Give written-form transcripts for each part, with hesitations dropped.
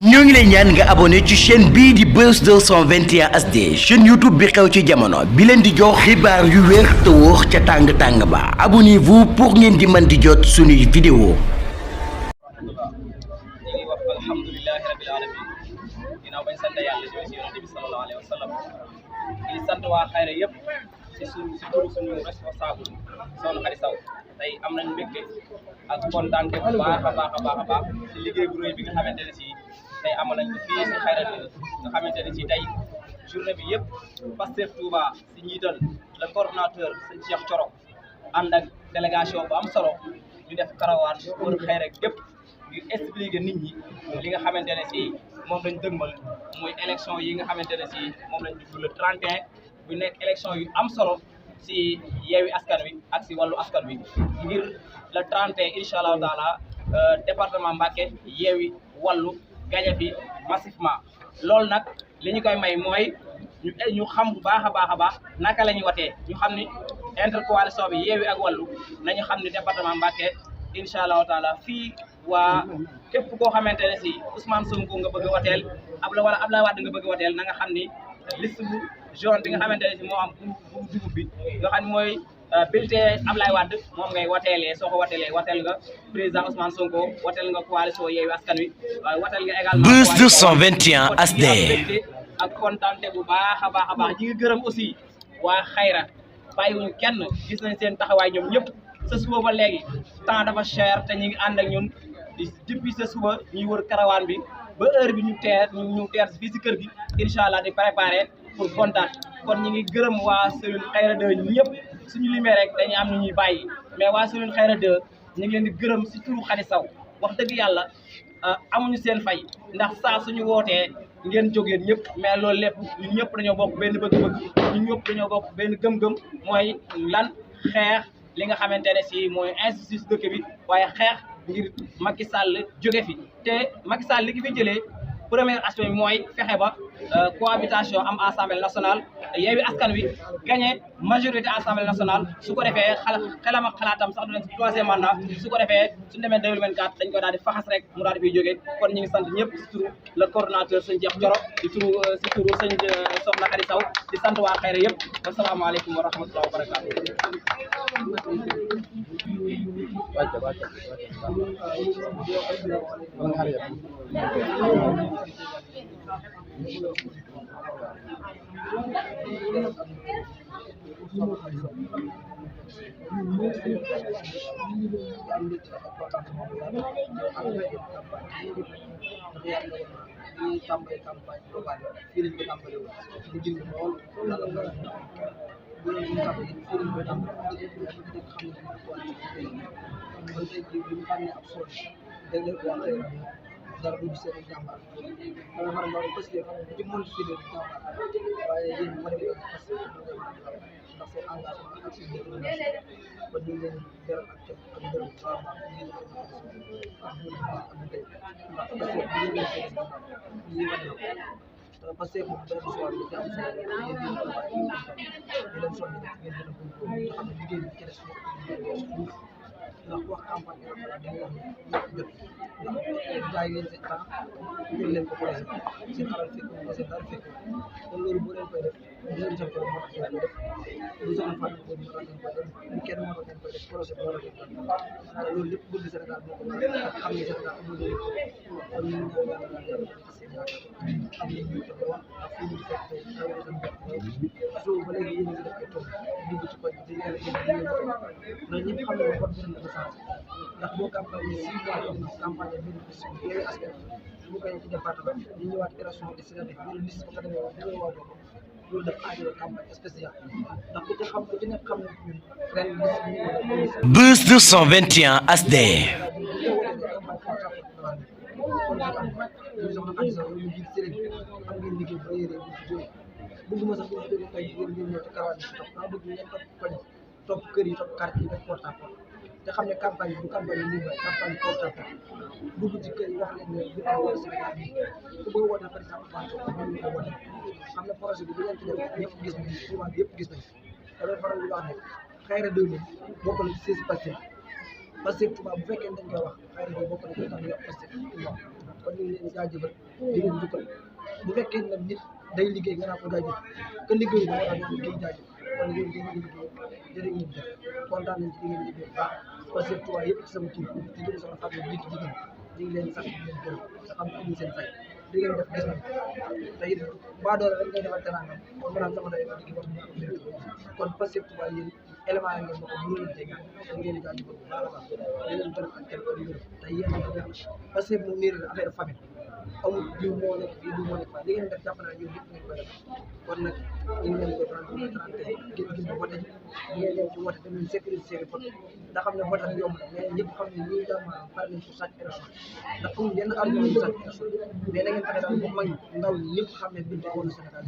ñoo ngi lay ñaan nga abonné ci chaîne bii di Buzz 221 HD chaîne YouTube bi xew ci jamono bi leen di jox xibaar yu wér te wóor ca tàng-tàng ba abonnez-vous pour ngeen di mën di jot suñuy vidéo. alhamdulillahi rabbil alamin ginnaaw bañ sant yàlla jooy si yonent bi sallallahu alayhi wa sallam di sant waa xayra yëpp si turu suñu responsable Soxna Khady Sow tey am nañ mbégte ak kontaante bu baax a baax si liggéey bu rëy bi nga xamante ne si tey amal nañ ko fii si xayra nga xamante ne si tey journée bi yëpp Pastef Touba si njiital le coordonnateur sëñ Cheikh Thioro ànd ak délégation bu am solo ñu def karawaan wër xayra yëpp ngir expliquer nit ñi li nga xamante ne si moom lañ dëgmal muy élection yi nga xamante ne si moom lañ dugg le 31 bu nekk élection yu am solo si yeewi askan wi ak si wàllu askan wi ngir le 31 incha allahu taala département Mbacké yeewi wàllu gañe fi massivement loolu nag li ñu koy may mooy ñu xam bu baax a baax naka la ñuy watee ñu xam ni intercoalition bi yeewi ak wàllu nañu xam ni département Mbacké incha allahu taala fii waa képp koo xamante ne si Ousmane Sonko nga bëgg a wateel wala Abdoulaye Wade nga bëgg a wateel na nga xam ni liste bu jaune bi nga xamante ne si moo am bu dugub bi nga xam ne mooy bulletin Abdoulaye Wade moom ngay wateelee soo ko wateelee wateel nga président Ousmane Sonko wateel nga coalition Yewwi Askan Wi waaye wateel nga également Buzz 221 HD ak kontaante bu baax a baax ñi ngi gërëm aussi waa xayra bàyyiwuñu kenn gis nañ seen taxawaay ñoom ñëpp sa suba ba léegi temps dafa cher te ñu ngi ànd ak ñun depuis sa suba ñuy wër karawaan bi ba heure bi ñu teer fii si kër gi incha allah di préparé pour kontaan kon ñu ngi gërëm waa cellule xayra 2 ñëpp suñu limee rek dañuy am ñu ñuy bàyyi mais waa cellule xayra 2 ñu ngi leen di gërëm si turu Khady Sow wax dëgg yàlla amuñu seen fay ndax saa suñu wootee ngeen jóg yéen ñëpp mais loolu lépp ñun ñëpp dañoo bokk benn bëgg-bëgg ñun ñëpp dañoo bokk benn gëm-gëm mooy lan xeex li nga xamante ne si mooy injustice dëkk bi waaye xeex ngir Macky Sall jóge fi te Macky Sall li ki fi jëlee premier aspect bi mooy fexe ba cohabitation am assemblée nationale Yewwi Askan Wi gagné majorité assemblée nationale su ko defee xelam ak xalaatam sax du leen si troisième mandat su ko defee suñu demee 2024 dañ koy daal di faxas rek mu daal di fiy jógee kon ñu ngi sant ñëpp si turu le coordonnateur sëñ Cheikh Thioro si turu sëñ Soxna Khady Sow di sant waa xayra yëpp wasalaamaaleykum wa rahmatulah wa barakaatu. dara du seen jàmbaar dama xam ne parce que ci mën ci def jàmbaar waaye yéen mën ngeen parce que ndax seen engagement ak seen détermination ba ñu leen beral ak cëpp ak ngërëm vraiment ñu ngi ak ñu am tey ndax parce que ñu leen seen ñu wane ko parce que moom benn soir bi ci am solo yéen ñu ko wax ñu leen sonn ngeen gën a góorgóorlu nga xam ne liggéey bi ci des ndax wax campagne bi dañuy wax jot ndax jaay leen seen temps jël leen ko projet seen alal fekk ko seen dara fekk kon loolu boo leen koy def loolu itam moo tax ngeen koy def lu soxla fànn ko ñu ngeen koy def lu kenn moo tax ngeen koy def projet moo tax ngeen koy def loolu lépp bëgg Sénégal moo ko waral ak xam ne Sénégal amul lu kon ñu ñaan yàlla seen yaakaar am nañ ñu ko wax ak fi ñu fekk tey ay wala tam soo ba léegi yéen a ngi def ay tool dugg ci koñ bi yàlla yéen mais ñëpp xam ne kon dina ko changé ndax boo campagne 6 mois am na campagne bi Yewwi Askan Wi bu koy ci département ñu ñëwaat élection de sénateur ñu liste ba nga demee woon dañoo waa bokk loolu daf aajo campagne spéciale ndax ku ci xam ku ci nekk xam ne ñun ren liste bi Buzz 221 HD bëgguma sax bu ñu jógee tey ngeen ñëw ci karawaan bi topp naa bëgg ngeen topp koñ topp kër yi topp quartier yi def porte à porte te xam ne campagne bu campagne yi bay campagne porte à porte dugg ci kër yi wax leen ne bu ko woote Sénégal bi ku bëgg a woote par exemple Ousmane Sonko ñu ko woote xam ne projet bi bu ngeen ci def ñëpp gis nañ souvent yëpp gis nañ damay faral di wax ne xayra 2 moom bokk na ci 16 Pastef Touba bu fekkee dañ koy wax xayra 2 bokk na ci tax ñu wax Pastef kon ñu ngi leen di jaajëfal di leen jukkal bu fekkee nag nit day liggéey nga naa ko jaajëf que liggéey da nga xam ne liggéey jaajëf kon yéen di ngeen liggéey jërë ngeen jëf kontaan nañ ci di ngeen liggéey bu baax parce que tuwaay yëpp ci sama tur di gën sama xam ne jiitu jigéen ñu ngi leen di sant di leen gërëm te xam ne amuñ seen fay li ngeen def gis nañ te it baa doole rek ngay defal teraanga kon ma naan sama day wax di wax kon parce que tuwaay yéen élément ngeen ma ko mënul a dégg da ngeen di jaajëfal bu baax a baax di leen gërëm ak kenn ko di gërëm te yéen a ngi def parce que mu niir affaire famille amul jiw moo nekk fii jiw moo nekk fii li ngeen def jàpp naa ñun ñëpp ngeen koy def kon nag ñu ngi leen di ko 30 ngeen gis ne vote ji di ngeen leen ci vote dem leen sécurité seen vote ndax xam ne vote bi yomb na mais ñëpp xam ne ñii daal maanaam pare nañ pour chaque élection ndax amul yenn argument yu chaque élection mais da ngeen fexe daal ba mag ndaw ñi ñëpp xam ne biñ teewoon Sénégal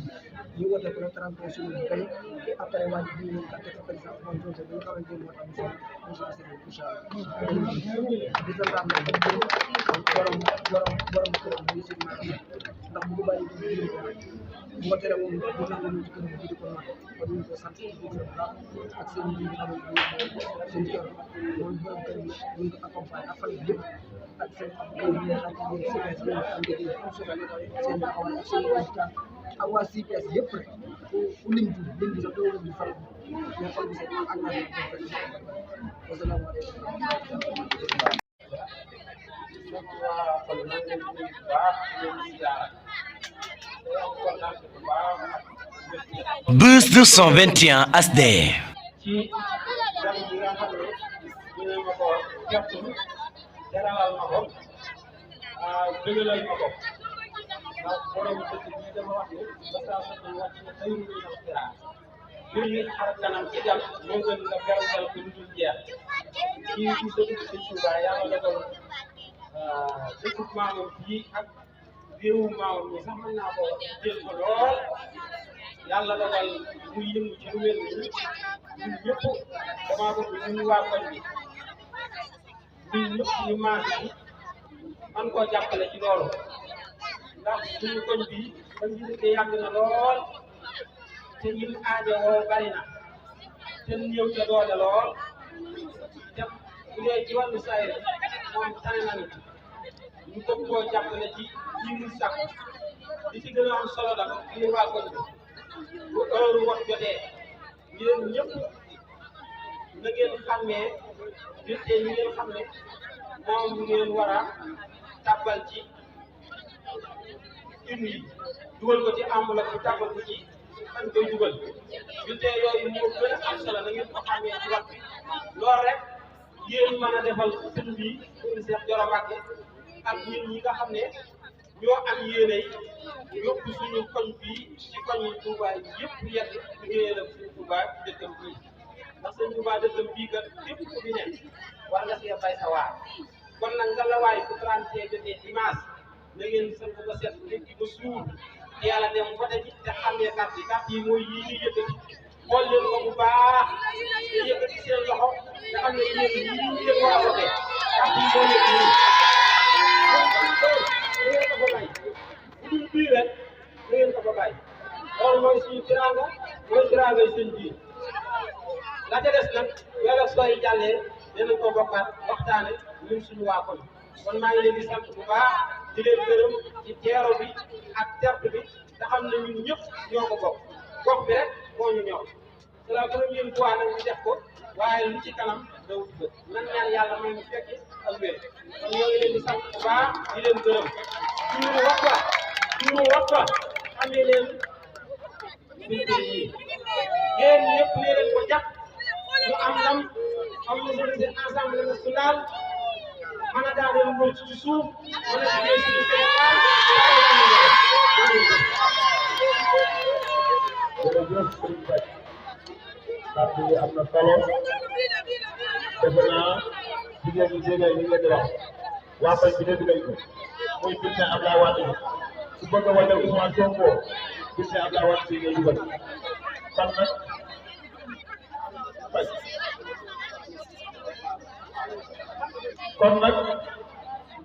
ñu vote pour le 30 suñu gañ après waa ji ñu leen kàtte ko président moom Sonko bi nga xamante ni moo tax monsieur Sénégal incha allah di santaan nag borom këram muy seen ndax bu bàyyi bu ko tere moom bu nangu ñu ci këram bi di ko noonu kon ñu ko sant di ko ak seen bi nga xamante ni seen kër mooy borom kër yi ñu ko accompagné ak famille yëpp ak seen kër yi nga xam ne CPS bi am liggéey am solo seen taxawaay ak seen résultat ak waa CPS yëpp rek fu lim bi sax doo di faral mais xol bi sax ak naa wasalaamaaleykum Buzz 221 HD. ci gan yi nga xam ne dina ma ko jàpp jaralal ma ko dëggalal ma ko ndax borom dëkk bi dama wax ne ba saa soxna wàcc na tey ñu wax dara mbir yi xar kanam ci jàll moo gën nga beral ko lu dul jeex ci dëkk ci Touba yàlla dogal dëkk maamam fii ak réewu maamam mi sax mën naa ko jël ko lool yàlla dogal muy yëngu ci lu mel nii ñun ñëpp damaa bëgg ñu waa koñ bi ñun ñëpp ñu maase ci man koo jàppale ci loolu ndax suñu koñ bi koñ bi dëkk yàgg na lool te ñun aajowoo bari na te ñëw ca doole lool te bu dee ci wàllu saa yi moom tane nañu ñu bëgg koo jàppale ci ñu sax li ci gën a am solo la ñu waa koñ bi bu heure wax jotee yéen ñëpp na ngeen xàmmee bulletin yi ngeen xam ne moom ngeen war a tàbbal ci urne yi dugal ko ci enveloppe bi tàbbal ko ci fan koy dugal bulletin yooyu moo gën a am solo na ngeen ko xàmmee ci wax bi loolu rek yéen mën a defal sëñ bi Cheikh Thioro Mbacké ak ñun ñi nga xam ne ñoo am yéene yóbbu suñu koñ bii ci koñ yi Touba yëpp yegg liggéeyal ak suñu Touba dëkkam bii ndax suñu Touba dëkkam bii kat képp ku fi ne war nga see bay sa waar kon nag nga la waay bu 31 jotee dimanche na ngeen sant ba set léegi ba suur yàlla dem vote ji te xam ne carte yi mooy yii ñuy yëkkati xool leen ko bu baax te yëkkati seen loxo nga xam ne yéen yii ngeen war a vote carte yi moo nekk nii bu dul bii rek da ngeen ko fa bàyyi loolu mooy suñu tiraanga mooy tiraanga seen biir la ca des nag yàlla sooy jàllee dinañ ko bokkaat waxtaane ñun suñu waa koñ kon maa ngi leen di sant bu baax di leen gërëm ci teero bi ak terte bi nga xam ne ñun ñëpp ñoo ko bokk gox bi rek moo ñu ñor c'est la première fois nag ñu def ko waaye lu ci kanam daw ci bët nan ñaan yàlla may ñu fekk ak wér kon ñoo ngi leen di sant bu baax di leen gërëm suñu waxta amee leen bulletin yi yéen ñëpp leen ko jàpp ñu am ndam am majorité Assemblée nationale mën a daaneel nguur ci suuf mën a liggéey suñu Sénégal jërëjëf Serigne Baye kàddu yi am na solo defe naa jigéen ñi jege li ngeen di wax waa koñ bi dégg nañ ko muy bulletin Abdoulaye Wade su bëgg a wane Ousmane Sonko bulletin Abdoulaye Wade si ngay dugal kon nag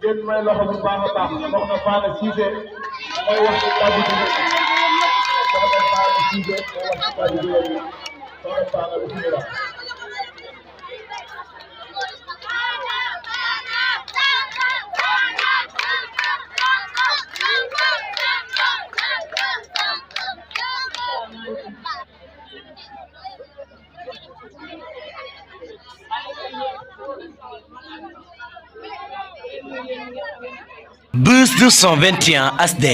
ngeen may loxo bu baax a baax soxna Fane Cissé mooy wax ci kàddu gi soxna Fane Cissé mooy wax ci kàddu gi soxna Fane bismillah Buzz 221 HD.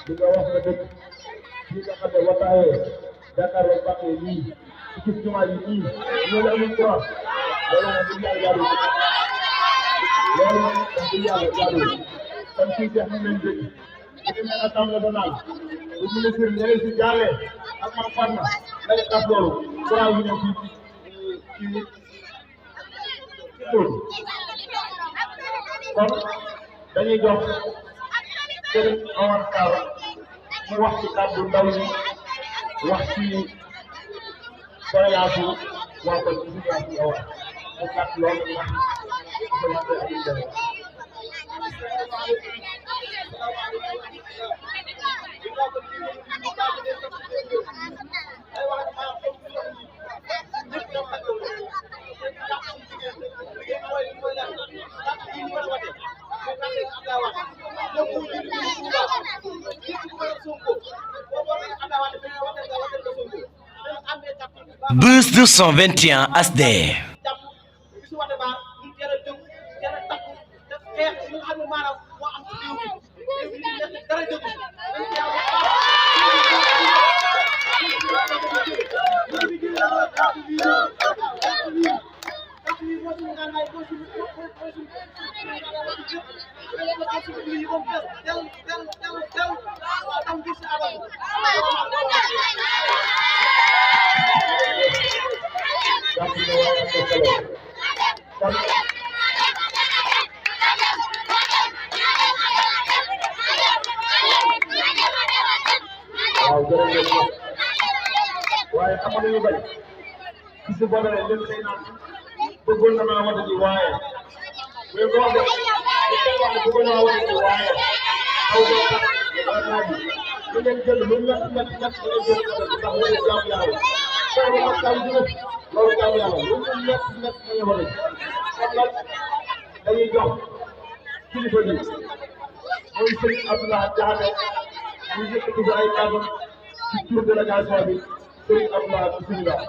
di nga wax nga dëgg ñi nga xam ne wataaye Dakar ak Mbacké yii ci gis jumaa yi nii ñoo la amul droit loolu moom du yàlla jaadu loolu moom du yàlla jaadu kon fii jeex nañ leen dégg bu demee assemblée nationale bu ministre ñeneen si jaaree ak man Fatma day tas loolu courant yi ñëw fii ci loolu kon dañuy jox Serigne Omar Sall mu wax ci kàddu ndaw ñi wax ci doléance waa ko ci situation yow mu gàtt lool ndax Buzz 221 HD. waaw jërëjëf waaye xam nga ñu bañ ci si boole lépp day naan bëggoon na maa wata ji waaye mais boo wax de bëggoon naa wata ji waaye xaw ma lu leen jël lu ñett lu leen jël ndax loolu jaamu yàlla loolu ak taw bi loolu jaamu yàlla lu ñu ñett ñu wala kon nag dañuy jox kilifa bi mooy Serigne Abdoulaye Diakhaté ñu yëkkati ko ay kàddu ci tur délégation bi Serigne Abdoulaye bismillah